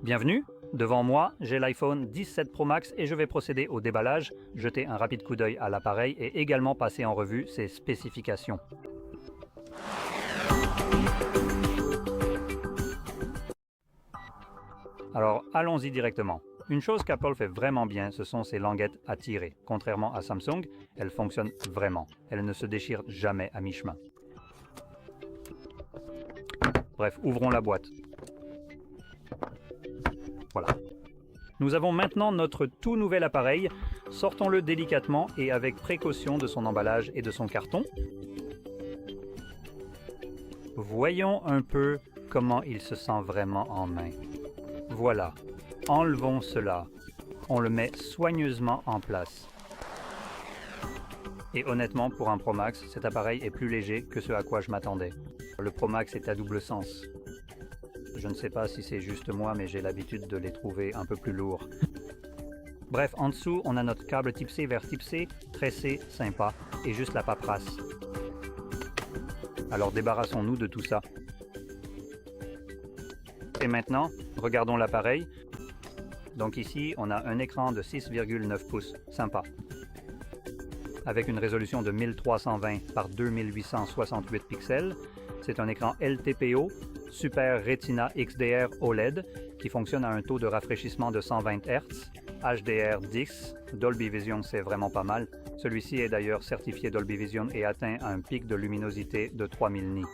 Bienvenue, devant moi, j'ai l'iPhone 17 Pro Max et je vais procéder au déballage, jeter un rapide coup d'œil à l'appareil et également passer en revue ses spécifications. Alors, allons-y directement. Une chose qu'Apple fait vraiment bien, ce sont ses languettes à tirer. Contrairement à Samsung, elles fonctionnent vraiment. Elles ne se déchirent jamais à mi-chemin. Bref, ouvrons la boîte. Voilà. Nous avons maintenant notre tout nouvel appareil. Sortons-le délicatement et avec précaution de son emballage et de son carton. Voyons un peu comment il se sent vraiment en main. Voilà. Enlevons cela. On le met soigneusement en place. Et honnêtement, pour un Pro Max, cet appareil est plus léger que ce à quoi je m'attendais. Le Pro Max est à double sens. Je ne sais pas si c'est juste moi, mais j'ai l'habitude de les trouver un peu plus lourds. Bref, en dessous, on a notre câble type C vers type C, tressé, sympa, et juste la paperasse. Alors débarrassons-nous de tout ça. Et maintenant, regardons l'appareil. Donc ici, on a un écran de 6,9 pouces, sympa. Avec une résolution de 1320 par 2868 pixels. C'est un écran LTPO, Super Retina XDR OLED, qui fonctionne à un taux de rafraîchissement de 120 Hz, HDR10, Dolby Vision c'est vraiment pas mal. Celui-ci est d'ailleurs certifié Dolby Vision et atteint un pic de luminosité de 3000 nits.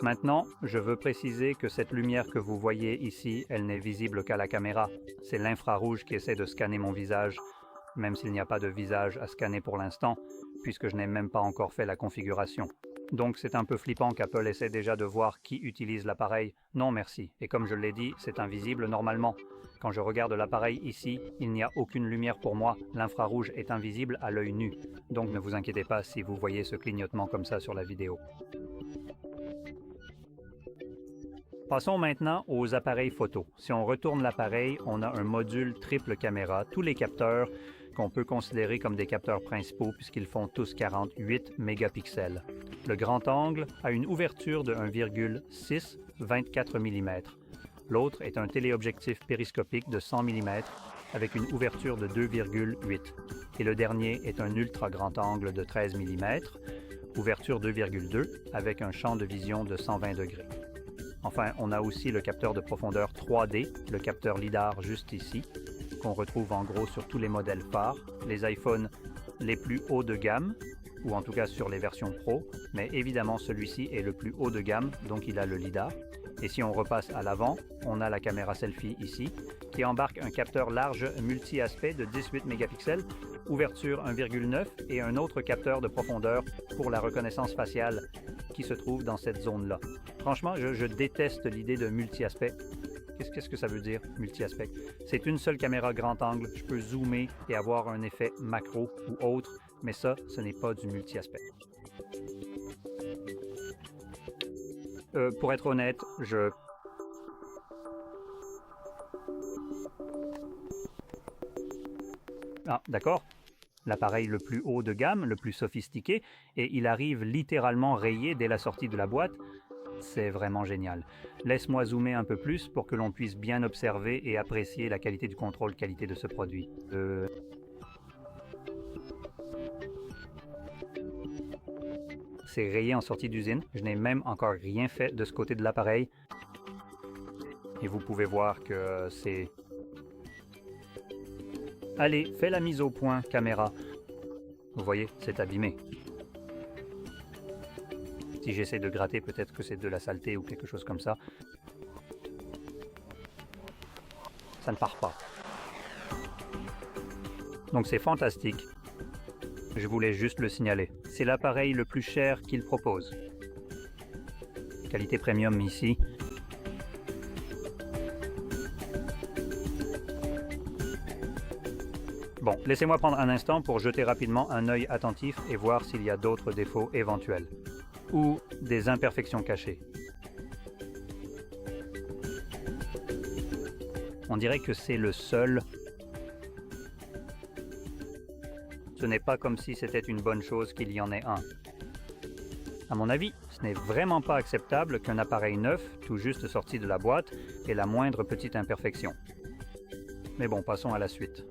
Maintenant, je veux préciser que cette lumière que vous voyez ici, elle n'est visible qu'à la caméra. C'est l'infrarouge qui essaie de scanner mon visage, même s'il n'y a pas de visage à scanner pour l'instant, puisque je n'ai même pas encore fait la configuration. Donc c'est un peu flippant qu'Apple essaie déjà de voir qui utilise l'appareil. Non merci, et comme je l'ai dit, c'est invisible normalement. Quand je regarde l'appareil ici, il n'y a aucune lumière pour moi, l'infrarouge est invisible à l'œil nu. Donc ne vous inquiétez pas si vous voyez ce clignotement comme ça sur la vidéo. Passons maintenant aux appareils photo. Si on retourne l'appareil, on a un module triple caméra, tous les capteurs qu'on peut considérer comme des capteurs principaux puisqu'ils font tous 48 mégapixels. Le grand angle a une ouverture de 1,6 24 mm. L'autre est un téléobjectif périscopique de 100 mm avec une ouverture de 2,8. Et le dernier est un ultra grand angle de 13 mm, ouverture 2,2 avec un champ de vision de 120 degrés. Enfin, on a aussi le capteur de profondeur 3D, le capteur LiDAR juste ici, qu'on retrouve en gros sur tous les modèles phares, les iPhones les plus hauts de gamme, ou en tout cas sur les versions Pro, mais évidemment celui-ci est le plus haut de gamme, donc il a le LiDAR. Et si on repasse à l'avant, on a la caméra selfie ici, qui embarque un capteur large multi-aspect de 18 mégapixels, ouverture 1,9 et un autre capteur de profondeur pour la reconnaissance faciale qui se trouve dans cette zone-là. Franchement, je déteste l'idée de multi-aspect. Qu'est-ce que ça veut dire, multi-aspect? C'est une seule caméra grand angle, je peux zoomer et avoir un effet macro ou autre, mais ça, ce n'est pas du multi-aspect. Pour être honnête, Ah, d'accord. L'appareil le plus haut de gamme, le plus sophistiqué, et il arrive littéralement rayé dès la sortie de la boîte. C'est vraiment génial. Laisse-moi zoomer un peu plus pour que l'on puisse bien observer et apprécier la qualité du contrôle qualité de ce produit. C'est rayé en sortie d'usine. Je n'ai même encore rien fait de ce côté de l'appareil. Et vous pouvez voir que c'est... Allez, fais la mise au point, caméra. Vous voyez, c'est abîmé. Si j'essaie de gratter, peut-être que c'est de la saleté ou quelque chose comme ça. Ça ne part pas. Donc c'est fantastique. Je voulais juste le signaler. C'est l'appareil le plus cher qu'il propose. Qualité premium ici. Bon, laissez-moi prendre un instant pour jeter rapidement un œil attentif et voir s'il y a d'autres défauts éventuels. Ou des imperfections cachées. On dirait que c'est le seul. Ce n'est pas comme si c'était une bonne chose qu'il y en ait un. À mon avis, ce n'est vraiment pas acceptable qu'un appareil neuf, tout juste sorti de la boîte, ait la moindre petite imperfection. Mais bon, passons à la suite.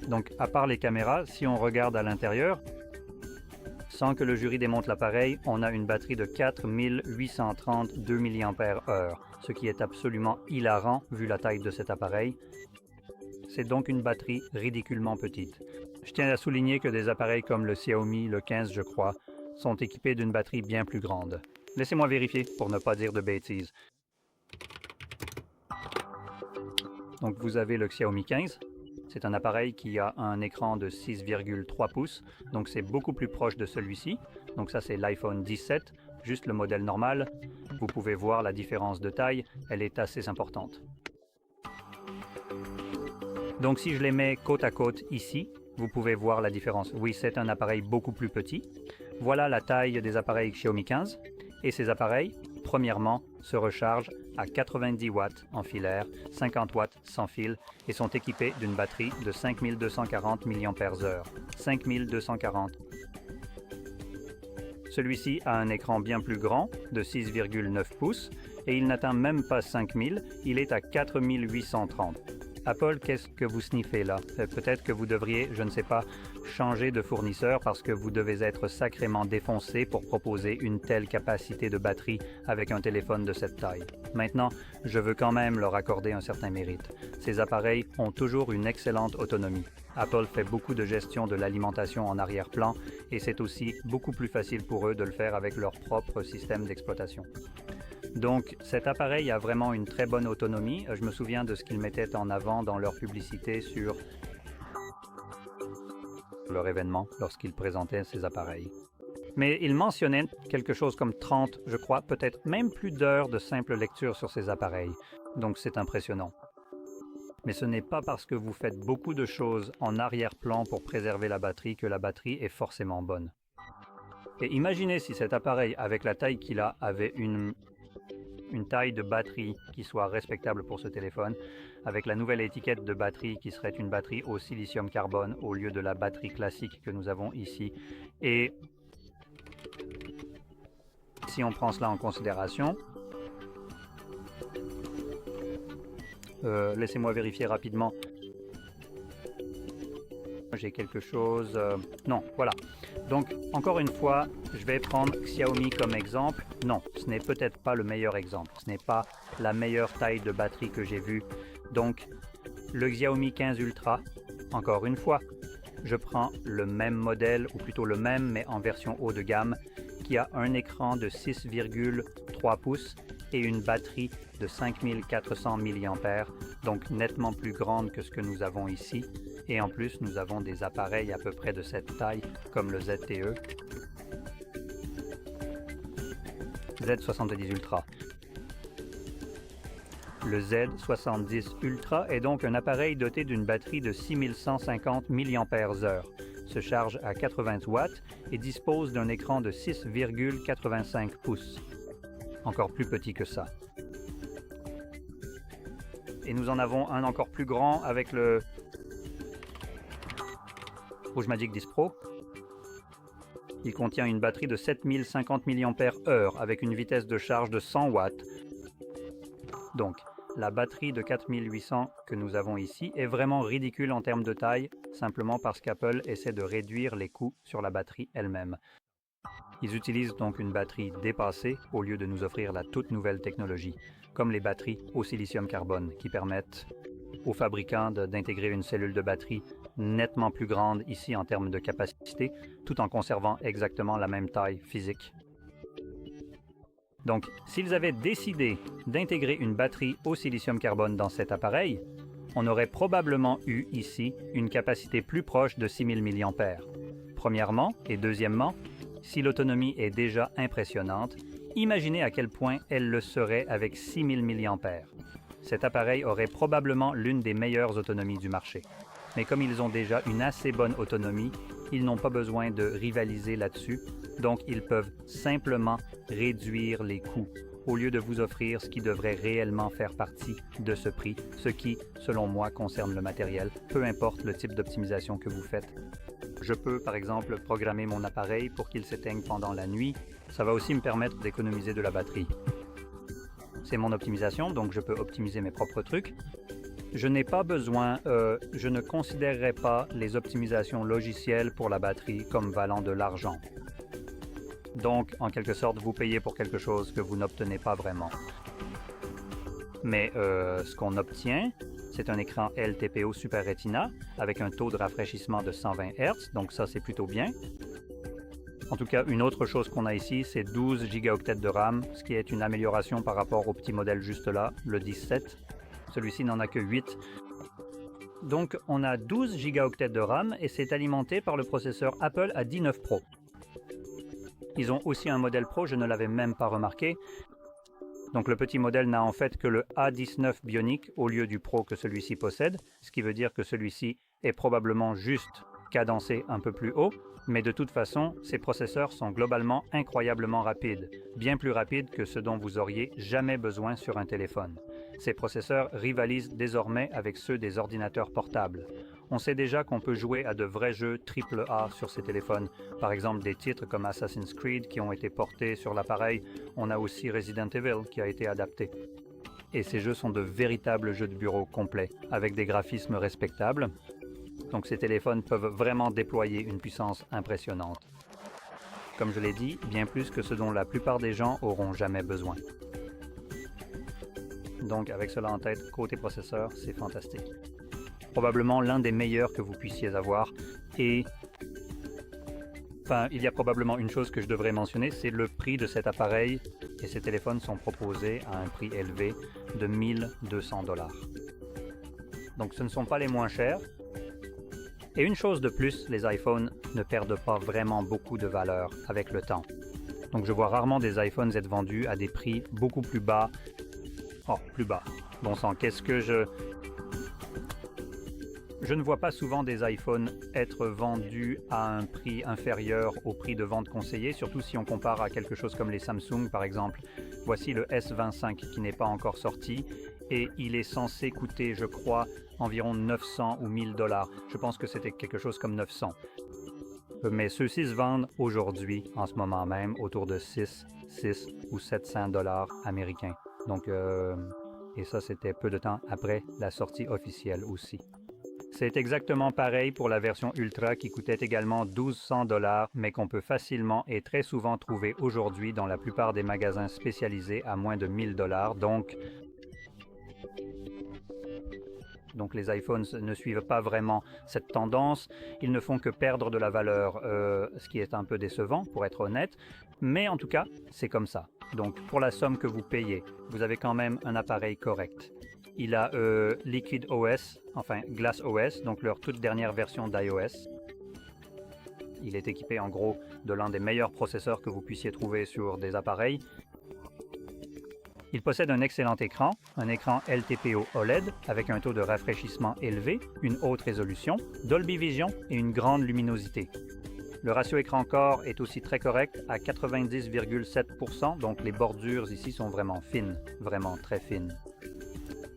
Donc, à part les caméras, si on regarde à l'intérieur, sans que le jury démonte l'appareil, on a une batterie de 4832 mAh, ce qui est absolument hilarant vu la taille de cet appareil. C'est donc une batterie ridiculement petite. Je tiens à souligner que des appareils comme le Xiaomi, le 15 je crois, sont équipés d'une batterie bien plus grande. Laissez-moi vérifier pour ne pas dire de bêtises. Donc vous avez le Xiaomi 15. C'est un appareil qui a un écran de 6,3 pouces, donc c'est beaucoup plus proche de celui-ci. Donc ça c'est l'iPhone 17, juste le modèle normal. Vous pouvez voir la différence de taille, elle est assez importante. Donc si je les mets côte à côte ici, vous pouvez voir la différence. Oui, c'est un appareil beaucoup plus petit. Voilà la taille des appareils Xiaomi 15. Et ces appareils, premièrement, se rechargent à 90 watts en filaire, 50 watts sans fil et sont équipés d'une batterie de 5240 mAh. 5240. Celui-ci a un écran bien plus grand, de 6,9 pouces, et il n'atteint même pas 5000, il est à 4830. Apple, qu'est-ce que vous sniffez là? Peut-être que vous devriez, je ne sais pas, changer de fournisseur parce que vous devez être sacrément défoncé pour proposer une telle capacité de batterie avec un téléphone de cette taille. Maintenant, je veux quand même leur accorder un certain mérite. Ces appareils ont toujours une excellente autonomie. Apple fait beaucoup de gestion de l'alimentation en arrière-plan et c'est aussi beaucoup plus facile pour eux de le faire avec leur propre système d'exploitation. Donc cet appareil a vraiment une très bonne autonomie. Je me souviens de ce qu'ils mettaient en avant dans leur publicité sur leur événement lorsqu'ils présentaient ces appareils. Mais ils mentionnaient quelque chose comme 30, je crois, peut-être même plus d'heures de simple lecture sur ces appareils. Donc c'est impressionnant. Mais ce n'est pas parce que vous faites beaucoup de choses en arrière-plan pour préserver la batterie que la batterie est forcément bonne. Et imaginez si cet appareil, avec la taille qu'il a, avait une taille de batterie qui soit respectable pour ce téléphone, avec la nouvelle étiquette de batterie qui serait une batterie au silicium carbone au lieu de la batterie classique que nous avons ici. Et si on prend cela en considération, laissez-moi vérifier rapidement. J'ai quelque chose... non, voilà. Donc, encore une fois, je vais prendre Xiaomi comme exemple. Non, ce n'est peut-être pas le meilleur exemple. Ce n'est pas la meilleure taille de batterie que j'ai vue. Donc, le Xiaomi 15 Ultra, encore une fois, je prends le même modèle, ou plutôt le même, mais en version haut de gamme, qui a un écran de 6,3 pouces et une batterie de 5400 mAh, donc nettement plus grande que ce que nous avons ici. Et en plus, nous avons des appareils à peu près de cette taille, comme le ZTE, Z70 Ultra. Le Z70 Ultra est donc un appareil doté d'une batterie de 6150 mAh, se charge à 80 watts et dispose d'un écran de 6,85 pouces. Encore plus petit que ça. Et nous en avons un encore plus grand avec le Rouge Magic 10 Pro. Il contient une batterie de 7050 mAh avec une vitesse de charge de 100 watts. Donc, la batterie de 4800 que nous avons ici est vraiment ridicule en termes de taille, simplement parce qu'Apple essaie de réduire les coûts sur la batterie elle-même. Ils utilisent donc une batterie dépassée au lieu de nous offrir la toute nouvelle technologie, comme les batteries au silicium carbone qui permettent aux fabricants d'intégrer une cellule de batterie nettement plus grande ici en termes de capacité, tout en conservant exactement la même taille physique. Donc, s'ils avaient décidé d'intégrer une batterie au silicium carbone dans cet appareil, on aurait probablement eu ici une capacité plus proche de 6000 mAh. Premièrement, et deuxièmement, si l'autonomie est déjà impressionnante, imaginez à quel point elle le serait avec 6000 mAh. Cet appareil aurait probablement l'une des meilleures autonomies du marché. Mais comme ils ont déjà une assez bonne autonomie, ils n'ont pas besoin de rivaliser là-dessus, donc ils peuvent simplement réduire les coûts au lieu de vous offrir ce qui devrait réellement faire partie de ce prix, ce qui, selon moi, concerne le matériel, peu importe le type d'optimisation que vous faites. Je peux par exemple programmer mon appareil pour qu'il s'éteigne pendant la nuit. Ça va aussi me permettre d'économiser de la batterie. C'est mon optimisation, donc je peux optimiser mes propres trucs. Je n'ai pas besoin, je ne considérerai pas les optimisations logicielles pour la batterie comme valant de l'argent. Donc, en quelque sorte, vous payez pour quelque chose que vous n'obtenez pas vraiment. Mais ce qu'on obtient, c'est un écran LTPO Super Retina avec un taux de rafraîchissement de 120 Hz, donc ça c'est plutôt bien. En tout cas, une autre chose qu'on a ici, c'est 12 Go de RAM, ce qui est une amélioration par rapport au petit modèle juste là, le 17. Celui-ci n'en a que 8. Donc on a 12 Go de RAM et c'est alimenté par le processeur Apple A19 Pro. Ils ont aussi un modèle Pro, je ne l'avais même pas remarqué. Donc le petit modèle n'a en fait que le A19 Bionic au lieu du Pro que celui-ci possède, ce qui veut dire que celui-ci est probablement juste cadencé un peu plus haut, mais de toute façon, ces processeurs sont globalement incroyablement rapides, bien plus rapides que ce dont vous auriez jamais besoin sur un téléphone. Ces processeurs rivalisent désormais avec ceux des ordinateurs portables. On sait déjà qu'on peut jouer à de vrais jeux AAA sur ces téléphones, par exemple des titres comme Assassin's Creed qui ont été portés sur l'appareil. On a aussi Resident Evil qui a été adapté. Et ces jeux sont de véritables jeux de bureau complets, avec des graphismes respectables. Donc ces téléphones peuvent vraiment déployer une puissance impressionnante. Comme je l'ai dit, bien plus que ce dont la plupart des gens auront jamais besoin. Donc avec cela en tête, côté processeur, c'est fantastique. Probablement l'un des meilleurs que vous puissiez avoir. Et enfin, il y a probablement une chose que je devrais mentionner, c'est le prix de cet appareil. Et ces téléphones sont proposés à un prix élevé de 1200 $. Donc ce ne sont pas les moins chers. Et une chose de plus, les iPhones ne perdent pas vraiment beaucoup de valeur avec le temps. Donc je vois rarement des iPhones être vendus à des prix beaucoup plus bas. Oh, plus bas. Bon sang, qu'est-ce que je ne vois pas souvent des iPhones être vendus à un prix inférieur au prix de vente conseillé, surtout si on compare à quelque chose comme les Samsung par exemple. Voici le S25 qui n'est pas encore sorti et il est censé coûter, je crois, environ 900 ou 1000 $. Je pense que c'était quelque chose comme 900. Mais ceux-ci se vendent aujourd'hui, en ce moment même, autour de 6 ou 700 $ américains. Donc, et ça, c'était peu de temps après la sortie officielle aussi. C'est exactement pareil pour la version Ultra qui coûtait également 1200 $, mais qu'on peut facilement et très souvent trouver aujourd'hui dans la plupart des magasins spécialisés à moins de 1000 $. Donc les iPhones ne suivent pas vraiment cette tendance, ils ne font que perdre de la valeur, ce qui est un peu décevant pour être honnête, mais en tout cas, c'est comme ça. Donc pour la somme que vous payez, vous avez quand même un appareil correct. Il a Liquid OS, enfin Glass OS, donc leur toute dernière version d'iOS. Il est équipé en gros de l'un des meilleurs processeurs que vous puissiez trouver sur des appareils. Il possède un excellent écran, un écran LTPO OLED avec un taux de rafraîchissement élevé, une haute résolution, Dolby Vision et une grande luminosité. Le ratio écran-corps est aussi très correct à 90,7%, donc les bordures ici sont vraiment fines, vraiment très fines.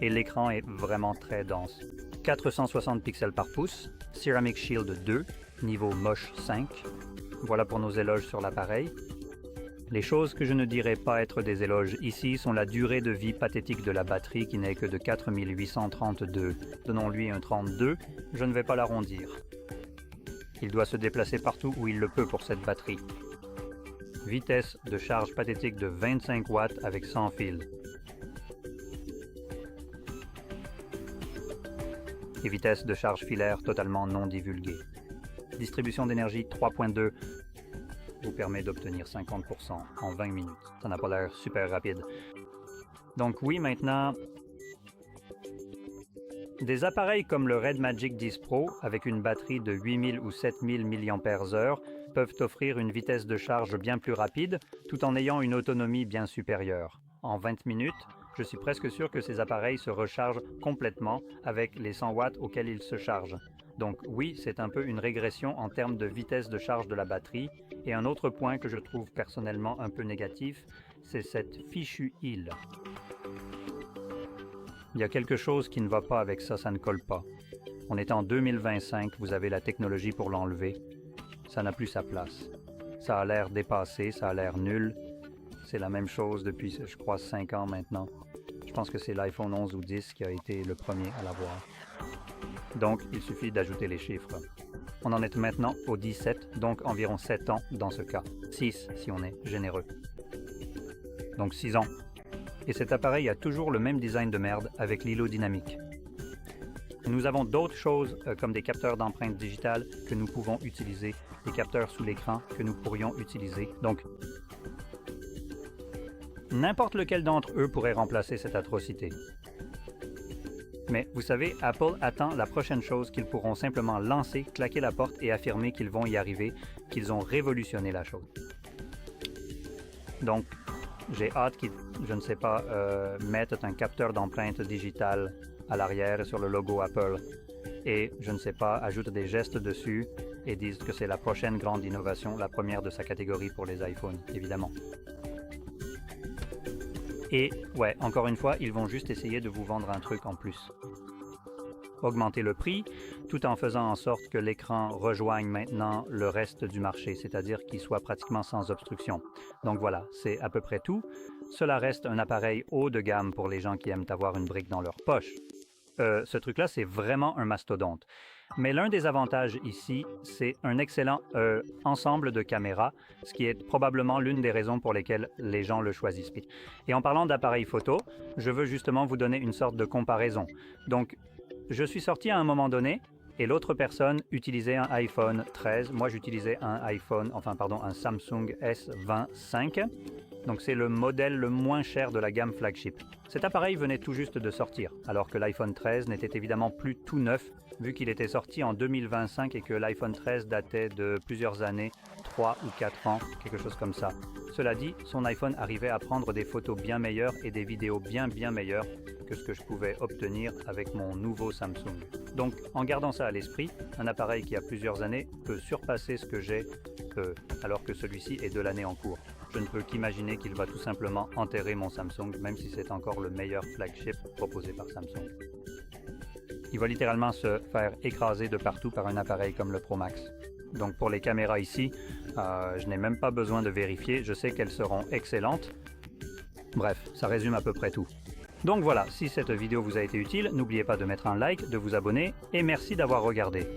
Et l'écran est vraiment très dense. 460 pixels par pouce, Ceramic Shield 2, niveau Moche 5. Voilà pour nos éloges sur l'appareil. Les choses que je ne dirais pas être des éloges ici sont la durée de vie pathétique de la batterie qui n'est que de 4832. Donnons-lui un 32, je ne vais pas l'arrondir. Il doit se déplacer partout où il le peut pour cette batterie. Vitesse de charge pathétique de 25 watts avec 100 fils. Et vitesse de charge filaire totalement non divulguée. Distribution d'énergie 3.2 vous permet d'obtenir 50% en 20 minutes. Ça n'a pas l'air super rapide. Donc oui, maintenant, des appareils comme le Red Magic 10 Pro, avec une batterie de 8000 ou 7000 mAh, peuvent offrir une vitesse de charge bien plus rapide, tout en ayant une autonomie bien supérieure. En 20 minutes, je suis presque sûr que ces appareils se rechargent complètement avec les 100 watts auxquels ils se chargent. Donc oui, c'est un peu une régression en termes de vitesse de charge de la batterie. Et un autre point que je trouve personnellement un peu négatif, c'est cette fichue île. Il y a quelque chose qui ne va pas avec ça, ça ne colle pas. On est en 2025, vous avez la technologie pour l'enlever. Ça n'a plus sa place. Ça a l'air dépassé, ça a l'air nul. C'est la même chose depuis, je crois, 5 ans maintenant. Je pense que c'est l'iPhone 11 ou 10 qui a été le premier à l'avoir. Donc, il suffit d'ajouter les chiffres. On en est maintenant au 17, donc environ 7 ans dans ce cas. 6 si on est généreux. Donc 6 ans. Et cet appareil a toujours le même design de merde avec l'îlot dynamique. Nous avons d'autres choses comme des capteurs d'empreintes digitales que nous pouvons utiliser, des capteurs sous l'écran que nous pourrions utiliser. Donc, n'importe lequel d'entre eux pourrait remplacer cette atrocité. Mais vous savez, Apple attend la prochaine chose qu'ils pourront simplement lancer, claquer la porte et affirmer qu'ils vont y arriver, qu'ils ont révolutionné la chose. Donc, j'ai hâte qu'ils, je ne sais pas, mettent un capteur d'empreinte digitale à l'arrière sur le logo Apple et, je ne sais pas, ajoutent des gestes dessus et disent que c'est la prochaine grande innovation, la première de sa catégorie pour les iPhones, évidemment. Et, ouais, encore une fois, ils vont juste essayer de vous vendre un truc en plus. Augmenter le prix, tout en faisant en sorte que l'écran rejoigne maintenant le reste du marché, c'est-à-dire qu'il soit pratiquement sans obstruction. Donc voilà, c'est à peu près tout. Cela reste un appareil haut de gamme pour les gens qui aiment avoir une brique dans leur poche. Ce truc-là, c'est vraiment un mastodonte. Mais l'un des avantages ici, c'est un excellent ensemble de caméras, ce qui est probablement l'une des raisons pour lesquelles les gens le choisissent. Et en parlant d'appareil photo, je veux justement vous donner une sorte de comparaison. Donc, je suis sorti à un moment donné et l'autre personne utilisait un iPhone 13. Moi, j'utilisais un Samsung S25. Donc, c'est le modèle le moins cher de la gamme flagship. Cet appareil venait tout juste de sortir, alors que l'iPhone 13 n'était évidemment plus tout neuf, vu qu'il était sorti en 2025 et que l'iPhone 13 datait de plusieurs années, 3 ou 4 ans, quelque chose comme ça. Cela dit, son iPhone arrivait à prendre des photos bien meilleures et des vidéos bien meilleures que ce que je pouvais obtenir avec mon nouveau Samsung. Donc, en gardant ça à l'esprit, un appareil qui a plusieurs années peut surpasser ce que j'ai, alors que celui-ci est de l'année en cours. Je ne peux qu'imaginer qu'il va tout simplement enterrer mon Samsung, même si c'est encore le meilleur flagship proposé par Samsung. Il va littéralement se faire écraser de partout par un appareil comme le Pro Max. Donc pour les caméras ici, je n'ai même pas besoin de vérifier, je sais qu'elles seront excellentes. Bref, ça résume à peu près tout. Donc voilà, si cette vidéo vous a été utile, n'oubliez pas de mettre un like, de vous abonner, et merci d'avoir regardé.